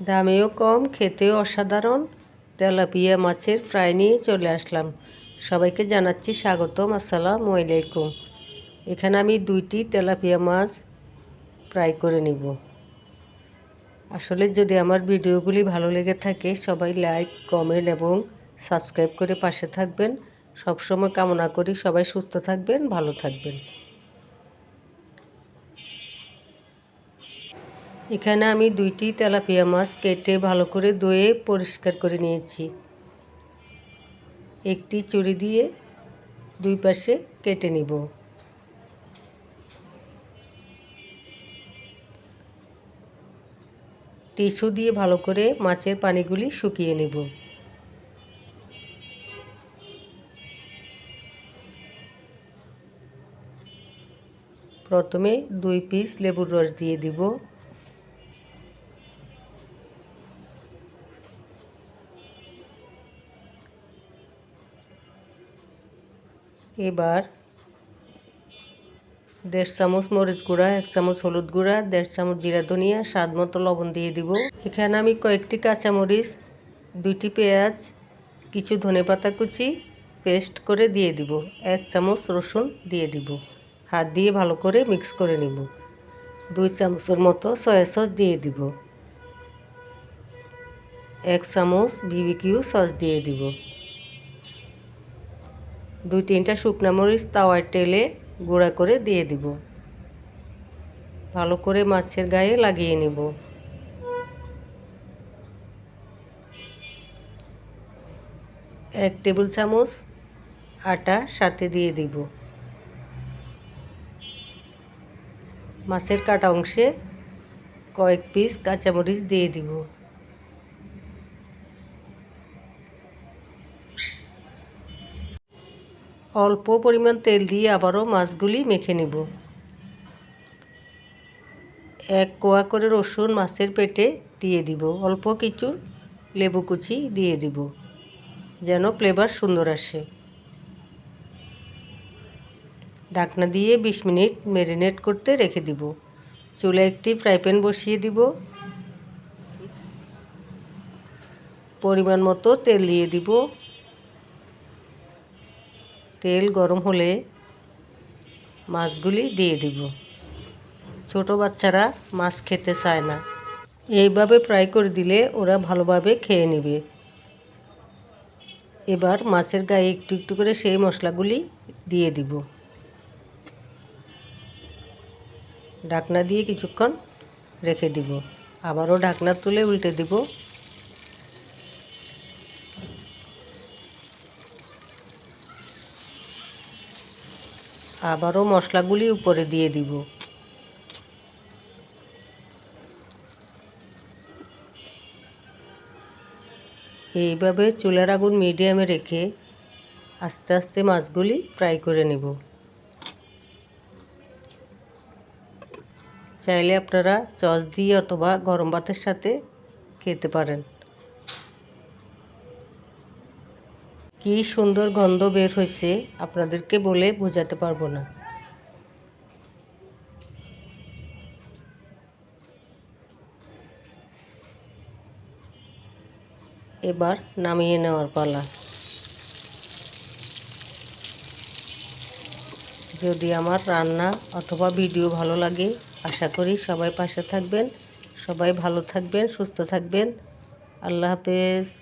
দামেও কম, খেতেও অসাধারণ তেলাপিয়া মাছের ফ্রাই নিয়ে চলে আসলাম। সবাইকে জানাচ্ছি স্বাগতম। আসসালামু আলাইকুম। এখানে আমি 2টি তেলাপিয়া মাছ ফ্রাই করে নিব। আসলে যদি আমার ভিডিওগুলি ভালো লেগে থাকে সবাই লাইক, কমেন্ট এবং সাবস্ক্রাইব করে পাশে থাকবেন। সবসময় কামনা করি সবাই সুস্থ থাকবেন, ভালো থাকবেন। এখানে আমি 2টি তেলাপিয়া মাছ কেটে ভালো করে ধুয়ে পরিষ্কার করে নিয়েছি। একটি ছুরি দিয়ে 2 পাশে কেটে নিব। টিস্যু দিয়ে ভালো করে মাছের পানিগুলি শুকিয়ে নেব। প্রথমে 2 পিস লেবুর রস দিয়ে দিব। এবার 1.5 চামচ মরিচ গুঁড়া, 1 চামচ হলুদ গুঁড়া, 1.5 চামচ জিরা ধনিয়া, স্বাদ মতো লবণ দিয়ে দিব। এখানে আমি কয়েকটি কাঁচামরিচ, 2টি পেঁয়াজ, কিছু ধনেপাতা কুচি পেস্ট করে দিয়ে দিব। 1 চামচ রসুন দিয়ে দিব। হাত দিয়ে ভালো করে মিক্স করে নিব। 2 চামচের মতো সয়া সস দিয়ে দিব। 1 চামচ বিবিকিউ সস দিয়ে দিব। 2-3টা শুকনো মরিচ তাওয়ায় তেলে গুঁড়া করে দিয়ে দিব। ভালো করে মাছের গায়ে লাগিয়ে নেব। 1 টেবিল চামচ আটা সাথে দিয়ে দিব। মাছের কাটা অংশে কয়েক পিস কাঁচামরিচ দিয়ে দিব। অল্প পরিমাণ তেল দিয়ে আবারও মাছগুলি মেখে নেব। 1 কোয়া করে রসুন মাছের পেটে দিয়ে দিব। অল্প কিছু লেবু কুচি দিয়ে দিব যেন ফ্লেভার সুন্দর আসে। ঢাকনা দিয়ে 20 মিনিট ম্যারিনেট করতে রেখে দিব। চুলায় একটি ফ্রাই প্যান বসিয়ে দিব। পরিমাণ মতো তেল দিয়ে দিব। তেল গরম হলে মাছগুলি দিয়ে দিব। ছোট বাচ্চারা মাছ খেতে চায় না, এইভাবে ফ্রাই করে দিলে ওরা ভালোভাবে খেয়ে নেবে। এবার মাছের গায়ে একটু একটু করে সেই মশলাগুলি দিয়ে দিব। ঢাকনা দিয়ে কিছুক্ষণ রেখে দিব। আবারও ঢাকনা তুলে উল্টে দিব। আবারও মশলাগুলি উপরে দিয়ে দিব। এইভাবে চুলার আগুন মিডিয়ামে রেখে আস্তে আস্তে মাছগুলি ফ্রাই করে নেব। চাইলে আপনারা সস দিয়ে অথবা গরম ভাতের সাথে খেতে পারেন। কি সুন্দর গন্ধ বের হয়েছে, আপনাদেরকে বলে বোঝাতে পারবো না। এবার নামিয়ে নেওয়ার পালা। যদি আমার রান্না অথবা ভিডিও ভালো লাগে আশা করি সবাই পাশে থাকবেন। সবাই ভালো থাকবেন, সুস্থ থাকবেন। আল্লাহ হাফেজ।